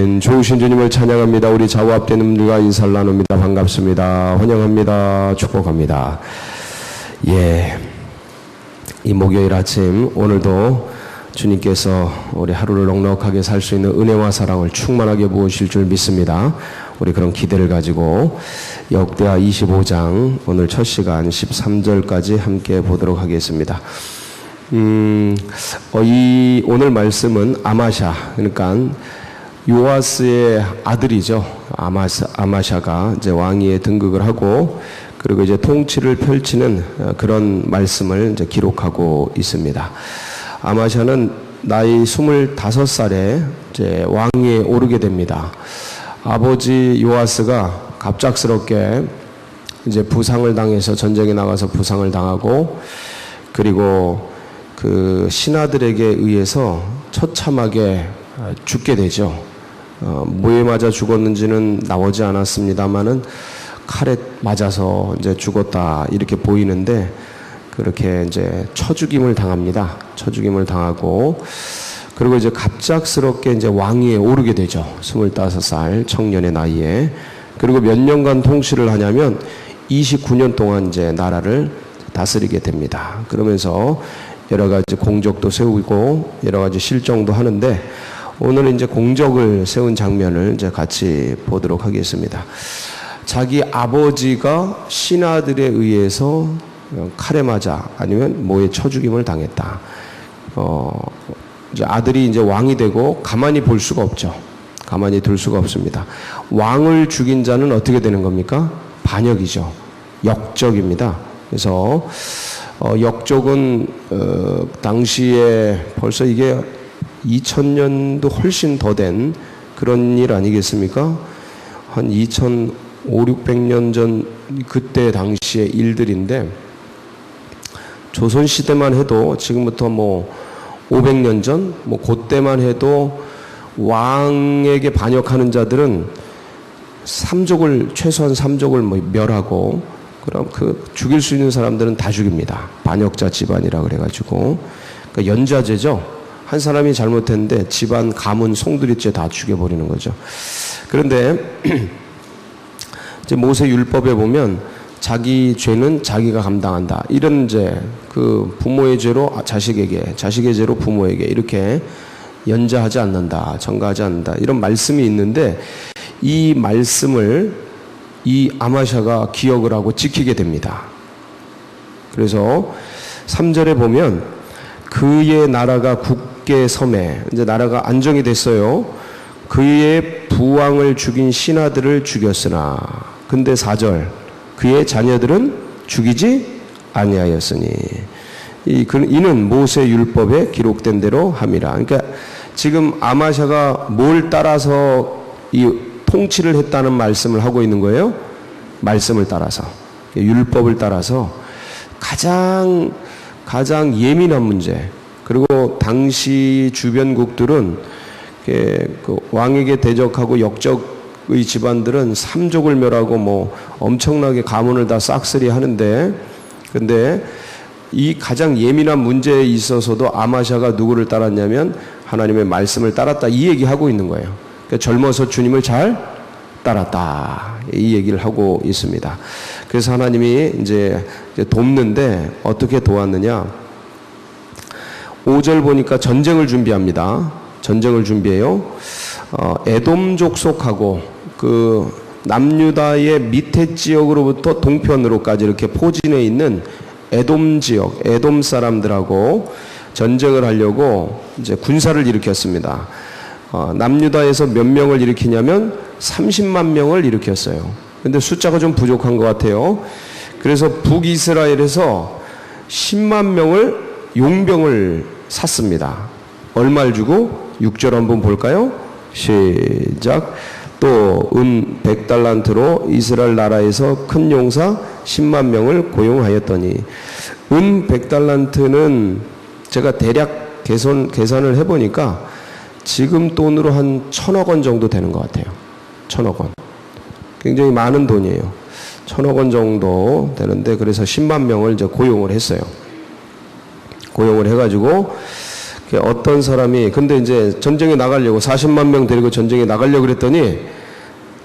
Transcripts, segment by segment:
아멘. 좋으신 주님을 찬양합니다. 우리 좌우앞된 분들과 인사를 나눕니다. 반갑습니다. 환영합니다. 축복합니다. 예, 이 목요일 아침 오늘도 주님께서 우리 하루를 넉넉하게 살 수 있는 은혜와 사랑을 충만하게 부으실 줄 믿습니다. 우리 그런 기대를 가지고 역대하 25장 오늘 첫 시간 13절까지 함께 보도록 하겠습니다. 오늘 말씀은 아마샤, 그러니까 요아스의 아들이죠. 아마샤가 이제 왕위에 등극을 하고 그리고 이제 통치를 펼치는 그런 말씀을 이제 기록하고 있습니다. 아마샤는 나이 25살에 이제 왕위에 오르게 됩니다. 아버지 요아스가 갑작스럽게 이제 부상을 당해서 전쟁에 나가서 부상을 당하고 그리고 그 신하들에게 의해서 처참하게 죽게 되죠. 뭐에 맞아 죽었는지는 나오지 않았습니다만은 칼에 맞아서 이제 죽었다 이렇게 보이는데 그렇게 이제 쳐죽임을 당합니다. 쳐죽임을 당하고 그리고 이제 갑작스럽게 이제 왕위에 오르게 되죠. 25살 청년의 나이에. 그리고 몇 년간 통치를 하냐면 29년 동안 이제 나라를 다스리게 됩니다. 그러면서 여러 가지 공적도 세우고 여러 가지 실정도 하는데 오늘은 이제 공적을 세운 장면을 이제 같이 보도록 하겠습니다. 자기 아버지가 신하들에 의해서 칼에 맞아 아니면 뭐에 쳐죽임을 당했다. 이제 아들이 이제 왕이 되고 가만히 볼 수가 없죠. 가만히 둘 수가 없습니다. 왕을 죽인 자는 어떻게 되는 겁니까? 반역이죠. 역적입니다. 그래서 역적은 당시에 벌써 이게 2000년도 훨씬 더 된 그런 일 아니겠습니까? 한 2500~600년 전 그때 당시의 일들인데 조선시대만 해도 지금부터 뭐 500년 전 뭐 그때만 해도 왕에게 반역하는 자들은 최소한 3족을 뭐 멸하고 그럼 그 죽일 수 있는 사람들은 다 죽입니다. 반역자 집안이라 그래가지고 그러니까 연좌제죠. 한 사람이 잘못했는데 집안 가문 송두리째 다 죽여버리는 거죠. 그런데 이제 모세 율법에 보면 자기 죄는 자기가 감당한다. 이런 이제 그 부모의 죄로 자식에게, 자식의 죄로 부모에게 이렇게 연좌하지 않는다, 전가하지 않는다. 이런 말씀이 있는데 이 말씀을 이 아마샤가 기억을 하고 지키게 됩니다. 그래서 3절에 보면 그의 나라가 굳게 섬에 이제 나라가 안정이 됐어요. 그의 부왕을 죽인 신하들을 죽였으나 근데 4절 그의 자녀들은 죽이지 아니하였으니 이는 모세 율법에 기록된 대로 함이라. 그러니까 지금 아마샤가 뭘 따라서 이 통치를 했다는 말씀을 하고 있는 거예요. 말씀을 따라서 율법을 따라서 가장 예민한 문제 그리고 당시 주변국들은 그 왕에게 대적하고 역적의 집안들은 3족을 멸하고 뭐 엄청나게 가문을 다 싹쓸이 하는데 근데 이 가장 예민한 문제에 있어서도 아마샤가 누구를 따랐냐면 하나님의 말씀을 따랐다 이 얘기하고 있는 거예요. 그러니까 젊어서 주님을 잘 따랐다 이 얘기를 하고 있습니다. 그래서 하나님이 이제 돕는데 어떻게 도왔느냐 5절 보니까 전쟁을 준비합니다. 전쟁을 준비해요. 에돔족 속하고 그 남유다의 밑에 지역으로부터 동편으로까지 이렇게 포진해 있는 에돔 지역, 에돔 사람들하고 전쟁을 하려고 이제 군사를 일으켰습니다. 남유다에서 몇 명을 일으키냐면 30만 명을 일으켰어요. 근데 숫자가 좀 부족한 것 같아요. 그래서 북이스라엘에서 10만 명을 용병을 샀습니다. 얼마를 주고? 6절 한번 볼까요? 시작. 또 은 100달란트로 이스라엘 나라에서 큰 용사 10만 명을 고용하였더니 은 100달란트는 제가 대략 계산을 해보니까 지금 돈으로 한 1000억 원 정도 되는 것 같아요. 1000억 원. 굉장히 많은 돈이에요. 1000억 원 정도 되는데 그래서 10만 명을 이제 고용을 했어요. 고용을 해가지고 어떤 사람이 근데 이제 전쟁에 나가려고 40만 명 데리고 전쟁에 나가려고 그랬더니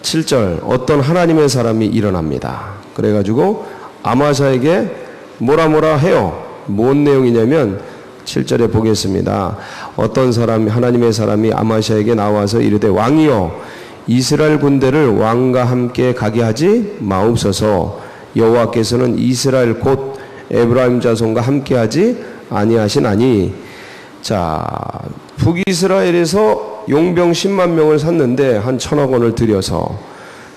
7절 어떤 하나님의 사람이 일어납니다. 그래가지고 아마샤에게 뭐라 해요. 뭔 내용이냐면 7절에 보겠습니다. 어떤 사람이 하나님의 사람이 아마샤에게 나와서 이르되 왕이여 이스라엘 군대를 왕과 함께 가게 하지 마옵소서. 여호와께서는 이스라엘 곧 에브라임 자손과 함께 하지 아니하시나니. 자, 북이스라엘에서 용병 10만 명을 샀는데 한 1,000억 원을 들여서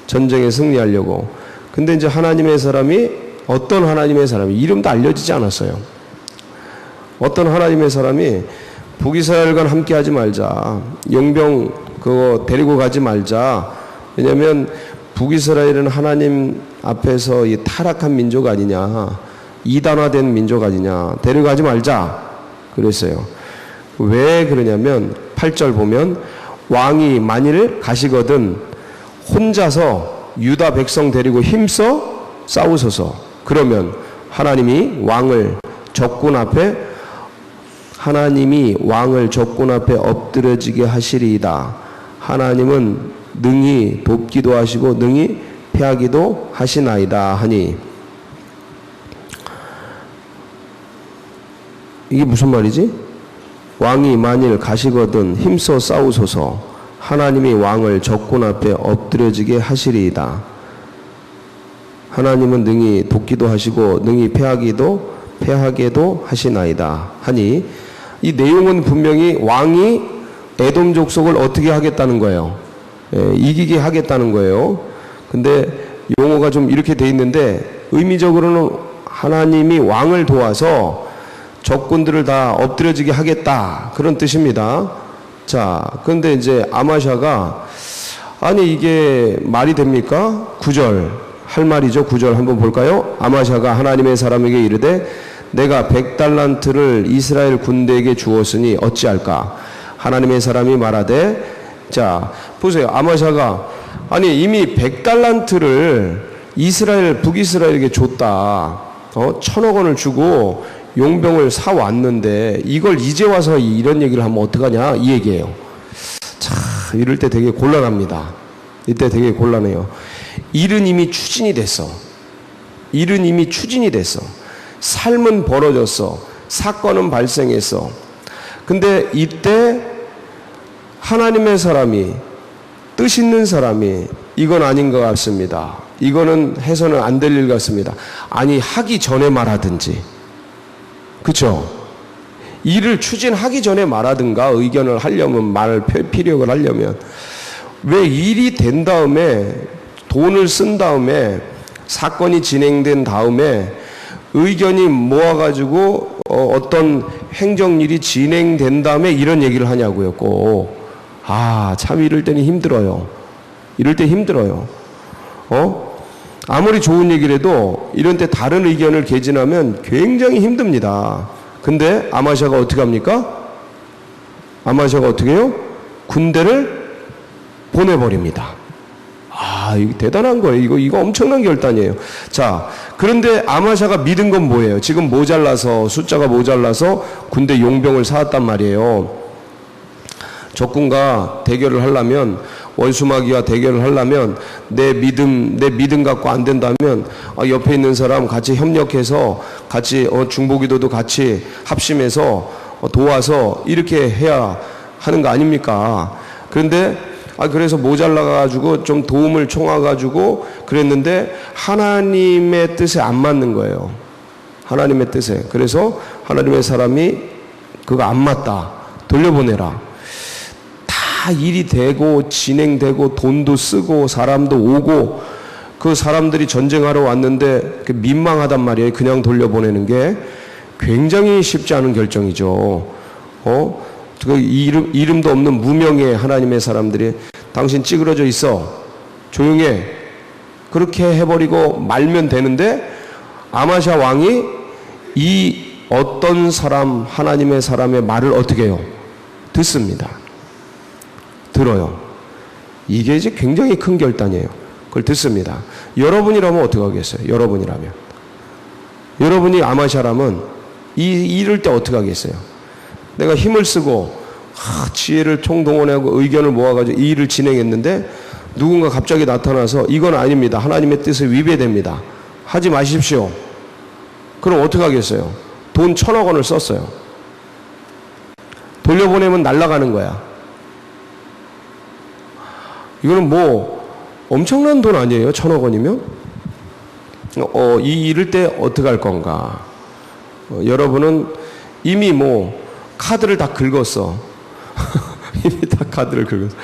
전쟁에 승리하려고. 근데 이제 하나님의 사람이 어떤 하나님의 사람이 이름도 알려지지 않았어요. 어떤 하나님의 사람이 북이스라엘과 함께 하지 말자. 용병 그거 데리고 가지 말자. 왜냐면 북이스라엘은 하나님 앞에서 이 타락한 민족 아니냐. 이단화된 민족 아니냐. 데려가지 말자. 그랬어요. 왜 그러냐면 8절 보면 왕이 만일 가시거든 혼자서 유다 백성 데리고 힘써 싸우소서. 그러면 하나님이 왕을 적군 앞에 엎드려지게 하시리이다. 하나님은 능히 돕기도 하시고 능히 패하기도 하시나이다 하니. 이게 무슨 말이지? 왕이 만일 가시거든 힘써 싸우소서. 하나님이 왕을 적군 앞에 엎드려지게 하시리이다. 하나님은 능히 돕기도 하시고 능히 패하게도 하시나이다 하니. 이 내용은 분명히 왕이 에돔 족속을 어떻게 하겠다는 거예요. 이기게 하겠다는 거예요. 근데 용어가 좀 이렇게 돼 있는데 의미적으로는 하나님이 왕을 도와서 적군들을 다 엎드려지게 하겠다 그런 뜻입니다. 자, 그런데 이제 아마샤가 아니 이게 말이 됩니까? 9절 할 말이죠. 9절 한번 볼까요? 아마샤가 하나님의 사람에게 이르되 내가 100달란트를 이스라엘 군대에게 주었으니 어찌할까? 하나님의 사람이 말하되. 자, 보세요. 아마샤가 아니 이미 100달란트를 북이스라엘에게 줬다. 1,000억 원을 주고 용병을 사왔는데 이걸 이제 와서 이런 얘기를 하면 어떡하냐 이 얘기예요. 자, 이럴 때 되게 곤란합니다. 이때 되게 곤란해요. 일은 이미 추진이 됐어. 삶은 벌어졌어. 사건은 발생했어. 근데 이때 하나님의 사람이, 뜻 있는 사람이 이건 아닌 것 같습니다. 이거는 해서는 안 될 일 같습니다. 아니 하기 전에 말하든지. 그렇죠? 일을 추진하기 전에 말하든가 의견을 하려면 피력을 하려면. 왜 일이 된 다음에 돈을 쓴 다음에 사건이 진행된 다음에 의견이 모아가지고 어떤 행정일이 진행된 다음에 이런 얘기를 하냐고요. 꼭. 참 이럴 때는 힘들어요. 아무리 좋은 얘기를 해도 이런 때 다른 의견을 개진하면 굉장히 힘듭니다. 근데 아마샤가 어떻게 합니까? 아마샤가 어떻게 해요? 군대를 보내버립니다. 이거 대단한 거예요. 이거 엄청난 결단이에요. 자, 그런데 아마샤가 믿은 건 뭐예요? 지금 숫자가 모자라서 군대 용병을 사왔단 말이에요. 적군과 대결을 하려면, 원수마귀와 대결을 하려면 내 믿음 갖고 안 된다면 옆에 있는 사람 같이 협력해서 같이 중보기도도 같이 합심해서 도와서 이렇게 해야 하는 거 아닙니까? 그런데 그래서 모자라가지고 좀 도움을 청해가지고 그랬는데 하나님의 뜻에 안 맞는 거예요. 하나님의 뜻에. 그래서 하나님의 사람이 그거 안 맞다. 돌려보내라. 다 일이 되고 진행되고 돈도 쓰고 사람도 오고 그 사람들이 전쟁하러 왔는데 민망하단 말이에요. 그냥 돌려보내는 게 굉장히 쉽지 않은 결정이죠. 그 이름도 없는 무명의 하나님의 사람들이 당신 찌그러져 있어. 조용해. 그렇게 해버리고 말면 되는데 아마샤 왕이 이 어떤 사람, 하나님의 사람의 말을 어떻게 해요? 듣습니다. 들어요. 이게 이제 굉장히 큰 결단이에요. 그걸 듣습니다. 여러분이라면 어떻게 하겠어요? 여러분이 아마샤라면 이럴 때 어떻게 하겠어요? 내가 힘을 쓰고 지혜를 총동원하고 의견을 모아가지고 이 일을 진행했는데 누군가 갑자기 나타나서 이건 아닙니다. 하나님의 뜻에 위배됩니다. 하지 마십시오. 그럼 어떻게 하겠어요? 돈 1,000억 원을 썼어요. 돌려보내면 날아가는 거야. 이거는 뭐 엄청난 돈 아니에요? 1,000억 원이면? 이럴 때 어떻게 할 건가? 여러분은 이미 뭐 카드를 다 긁었어. 이미 다 카드를 긁었어.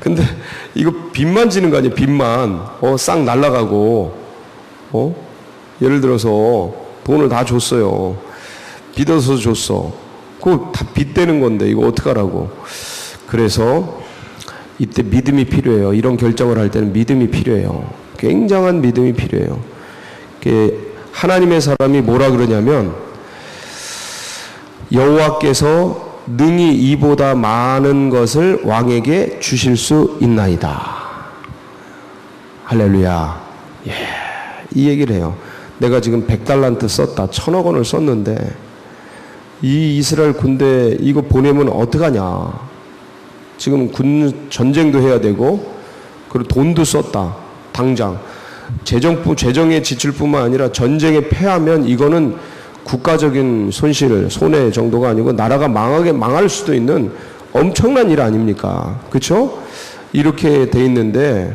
근데 이거 빚만 지는 거 아니에요? 빚만. 싹 날아가고, 예를 들어서 돈을 다 줬어요. 빚어서 줬어. 그거 다 빚대는 건데 이거 어떡하라고. 그래서 이때 믿음이 필요해요. 이런 결정을 할 때는 믿음이 필요해요. 굉장한 믿음이 필요해요. 하나님의 사람이 뭐라 그러냐면 여호와께서 능히 이보다 많은 것을 왕에게 주실 수 있나이다. 할렐루야. 예, 이 얘기를 해요. 내가 지금 100달란트 썼다. 1,000억 원을 썼는데 이 이스라엘 군대 이거 보내면 어떡하냐. 지금 군 전쟁도 해야 되고 그리고 돈도 썼다. 당장 재정에 지칠 뿐만 아니라 전쟁에 패하면 이거는 국가적인 손해 정도가 아니고 나라가 망할 수도 있는 엄청난 일 아닙니까? 그렇죠? 이렇게 돼 있는데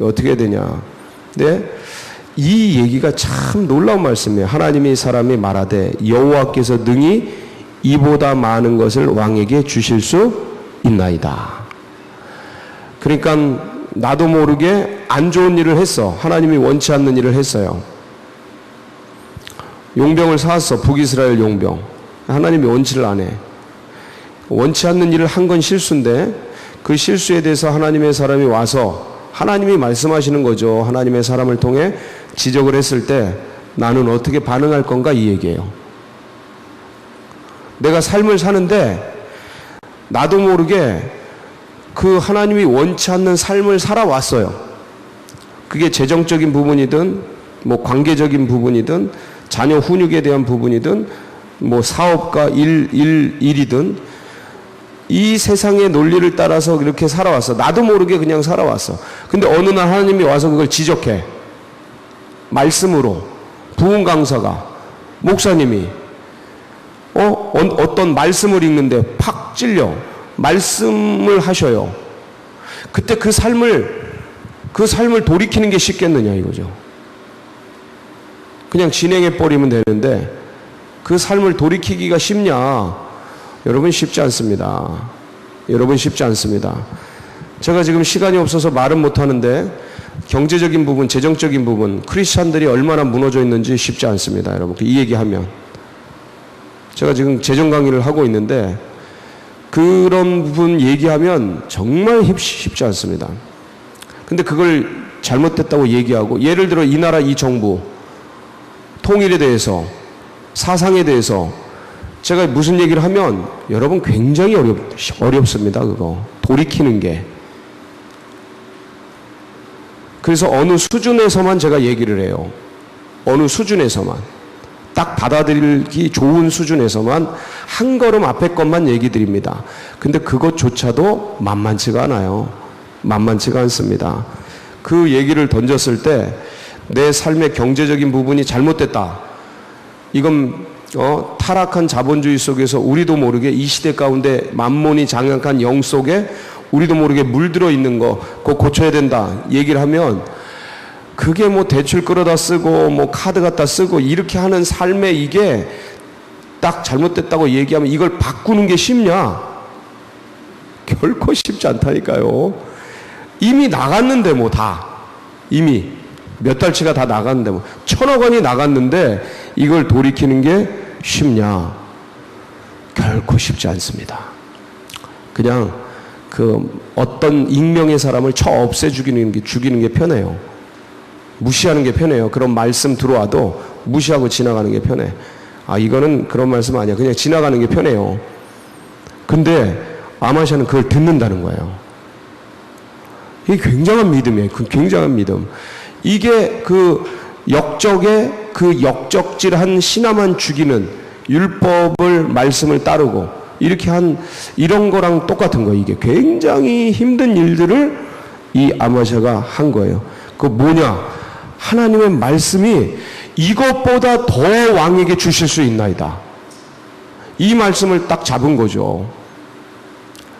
어떻게 되냐? 네? 이 얘기가 참 놀라운 말씀이에요. 하나님의 사람이 말하되 여호와께서 능히 이보다 많은 것을 왕에게 주실 수 있나이다. 그러니까 나도 모르게 안 좋은 일을 했어. 하나님이 원치 않는 일을 했어요. 용병을 사왔어. 북이스라엘 용병. 하나님이 원치를 안 해. 원치 않는 일을 한 건 실수인데 그 실수에 대해서 하나님의 사람이 와서 하나님이 말씀하시는 거죠. 하나님의 사람을 통해 지적을 했을 때 나는 어떻게 반응할 건가 이 얘기예요. 내가 삶을 사는데 나도 모르게 그 하나님이 원치 않는 삶을 살아왔어요. 그게 재정적인 부분이든 뭐 관계적인 부분이든 자녀 훈육에 대한 부분이든 뭐 사업과 일이든 이 세상의 논리를 따라서 이렇게 살아왔어. 나도 모르게 그냥 살아왔어. 근데 어느 날 하나님이 와서 그걸 지적해. 말씀으로 부흥 강사가 목사님이 어떤 말씀을 읽는데 팍 찔려 말씀을 하셔요. 그때 그 삶을 돌이키는 게 쉽겠느냐 이거죠. 그냥 진행해 버리면 되는데 그 삶을 돌이키기가 쉽냐? 여러분 쉽지 않습니다. 여러분 쉽지 않습니다. 제가 지금 시간이 없어서 말은 못하는데 경제적인 부분, 재정적인 부분, 크리스찬들이 얼마나 무너져 있는지 쉽지 않습니다. 여러분 이 얘기하면 제가 지금 재정 강의를 하고 있는데 그런 부분 얘기하면 정말 쉽지 않습니다. 근데 그걸 잘못됐다고 얘기하고 예를 들어 이 나라 이 정부 통일에 대해서 사상에 대해서 제가 무슨 얘기를 하면 여러분 굉장히 어렵습니다. 그거 돌이키는 게. 그래서 어느 수준에서만 제가 얘기를 해요. 어느 수준에서만. 딱 받아들이기 좋은 수준에서만 한 걸음 앞에 것만 얘기 드립니다. 근데 그것조차도 만만치가 않아요. 만만치가 않습니다. 그 얘기를 던졌을 때 내 삶의 경제적인 부분이 잘못됐다. 이건 타락한 자본주의 속에서 우리도 모르게 이 시대 가운데 만몬이 장악한 영 속에 우리도 모르게 물들어 있는 거 그거 고쳐야 된다 얘기를 하면 그게 뭐 대출 끌어다 쓰고 뭐 카드 갖다 쓰고 이렇게 하는 삶에 이게 딱 잘못됐다고 얘기하면 이걸 바꾸는 게 쉽냐? 결코 쉽지 않다니까요. 이미 나갔는데 뭐 다 이미 몇 달치가 다 나갔는데 뭐 1,000억 원이 나갔는데 이걸 돌이키는 게 쉽냐? 결코 쉽지 않습니다. 그냥 그 어떤 익명의 사람을 없애 죽이는 게 편해요. 무시하는 게 편해요. 그런 말씀 들어와도 무시하고 지나가는 게 편해. 이거는 그런 말씀 아니야. 그냥 지나가는 게 편해요. 근데 아마샤는 그걸 듣는다는 거예요. 이게 굉장한 믿음이에요. 굉장한 믿음. 이게 그 역적질한 신하만 죽이는 율법을 말씀을 따르고 이렇게 한 이런 거랑 똑같은 거예요. 이게 굉장히 힘든 일들을 이 아마샤가 한 거예요. 그 뭐냐? 하나님의 말씀이 이것보다 더 왕에게 주실 수 있나이다. 이 말씀을 딱 잡은 거죠.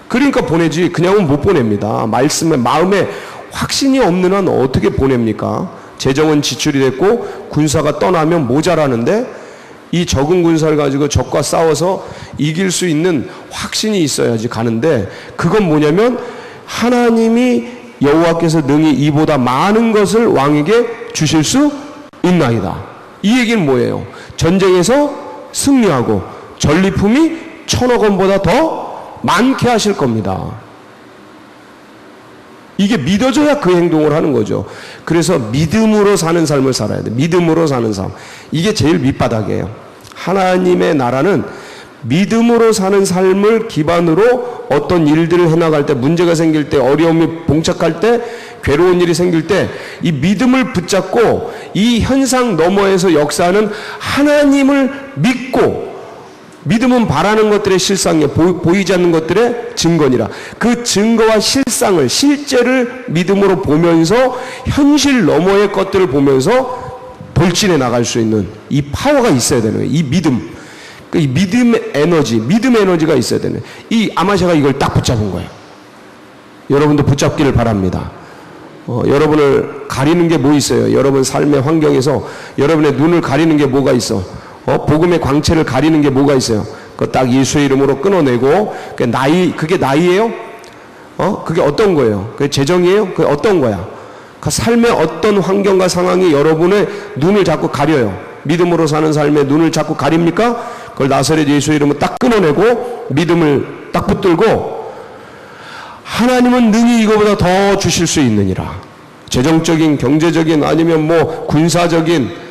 그러니까 보내지 그냥은 못 보냅니다. 말씀에 마음에 확신이 없는 한 어떻게 보냅니까? 재정은 지출이 됐고 군사가 떠나면 모자라는데 이 적은 군사를 가지고 적과 싸워서 이길 수 있는 확신이 있어야지 가는데, 그건 뭐냐면 하나님이 여호와께서 능히 이보다 많은 것을 왕에게 주실 수 있나이다. 이 얘기는 뭐예요? 전쟁에서 승리하고 전리품이 1,000억 원보다 더 많게 하실 겁니다. 이게 믿어져야 그 행동을 하는 거죠. 그래서 믿음으로 사는 삶을 살아야 돼. 믿음으로 사는 삶. 이게 제일 밑바닥이에요. 하나님의 나라는 믿음으로 사는 삶을 기반으로 어떤 일들을 해나갈 때, 문제가 생길 때, 어려움이 봉착할 때, 괴로운 일이 생길 때 이 믿음을 붙잡고 이 현상 너머에서 역사하는 하나님을 믿고, 믿음은 바라는 것들의 실상이요 보이지 않는 것들의 증거니라. 그 증거와 실상을, 실제를 믿음으로 보면서 현실 너머의 것들을 보면서 돌진해 나갈 수 있는 이 파워가 있어야 되는 거예요. 이 믿음, 이 믿음의 에너지, 믿음의 에너지가 있어야 되는 거예요. 이 아마샤가 이걸 딱 붙잡은 거예요. 여러분도 붙잡기를 바랍니다. 여러분을 가리는 게 뭐 있어요? 여러분 삶의 환경에서 여러분의 눈을 가리는 게 뭐가 있어? 복음의 광채를 가리는 게 뭐가 있어요? 그거 딱 예수의 이름으로 끊어내고, 그게 나이예요? 그게 어떤 거예요? 그게 재정이에요? 그게 어떤 거야? 그 삶의 어떤 환경과 상황이 여러분의 눈을 자꾸 가려요. 믿음으로 사는 삶의 눈을 자꾸 가립니까? 그걸 나사렛 예수의 이름으로 딱 끊어내고 믿음을 딱 붙들고, 하나님은 능히 이거보다 더 주실 수 있느니라. 재정적인, 경제적인, 아니면 뭐 군사적인,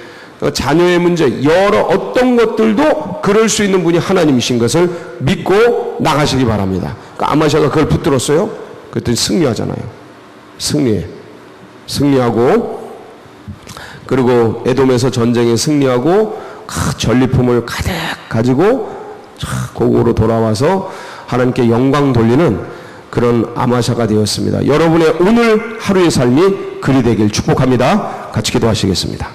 자녀의 문제, 여러 어떤 것들도 그럴 수 있는 분이 하나님이신 것을 믿고 나가시기 바랍니다. 그러니까 아마샤가 그걸 붙들었어요. 그랬더니 승리하잖아요. 승리하고, 그리고 에돔에서 전쟁에 승리하고 전리품을 가득 가지고 고국으로 돌아와서 하나님께 영광 돌리는 그런 아마샤가 되었습니다. 여러분의 오늘 하루의 삶이 그리 되길 축복합니다. 같이 기도하시겠습니다.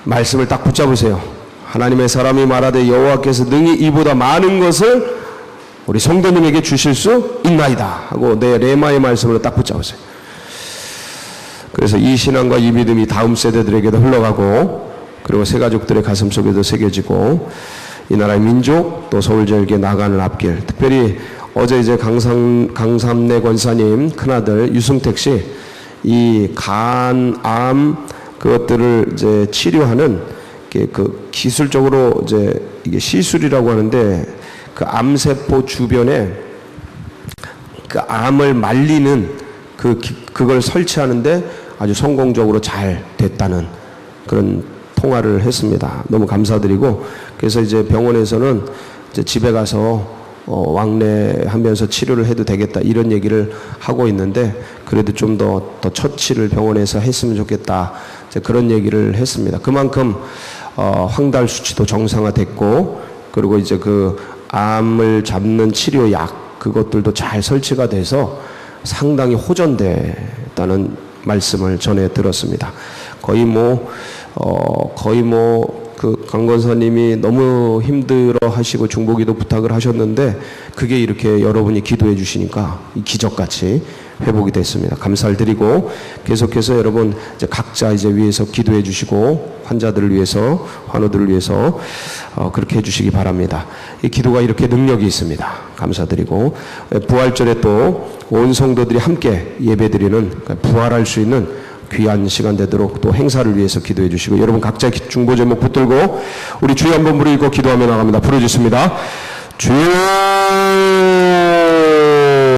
말씀을 딱 붙잡으세요. 하나님의 사람이 말하되 여호와께서 능히 이보다 많은 것을 우리 성도님에게 주실 수 있나이다 하고 내 레마의 말씀으로 딱 붙잡으세요. 그래서 이 신앙과 이 믿음이 다음 세대들에게도 흘러가고, 그리고 새가족들의 가슴 속에도 새겨지고, 이 나라의 민족 또 서울지역에 나가는 앞길, 특별히 어제 이제 강삼래 권사님 큰아들 유승택 씨 이 간암 그것들을 이제 치료하는 그 기술적으로 이제 이게 시술이라고 하는데, 그 암세포 주변에 그 암을 말리는 그걸 설치하는데 아주 성공적으로 잘 됐다는 그런 통화를 했습니다. 너무 감사드리고, 그래서 이제 병원에서는 이제 집에 가서 왕래하면서 치료를 해도 되겠다 이런 얘기를 하고 있는데, 그래도 좀 더 처치를 병원에서 했으면 좋겠다 이제 그런 얘기를 했습니다. 그만큼 황달 수치도 정상화됐고, 그리고 이제 그 암을 잡는 치료약 그것들도 잘 설치가 돼서 상당히 호전됐다는 말씀을 전해 들었습니다. 거의 그 강권사님이 너무 힘들어 하시고 중보기도 부탁을 하셨는데, 그게 이렇게 여러분이 기도해 주시니까 기적같이 회복이 됐습니다. 감사를 드리고, 계속해서 여러분 이제 각자 이제 위해서 기도해 주시고, 환자들을 위해서, 환우들을 위해서 그렇게 해 주시기 바랍니다. 이 기도가 이렇게 능력이 있습니다. 감사드리고, 부활절에 또 온 성도들이 함께 예배드리는, 부활할 수 있는 귀한 시간 되도록 또 행사를 위해서 기도해 주시고, 여러분 각자 중보 제목 붙들고 우리 주여 한번 부르고 기도하며 나갑니다. 부르짖습니다. 주여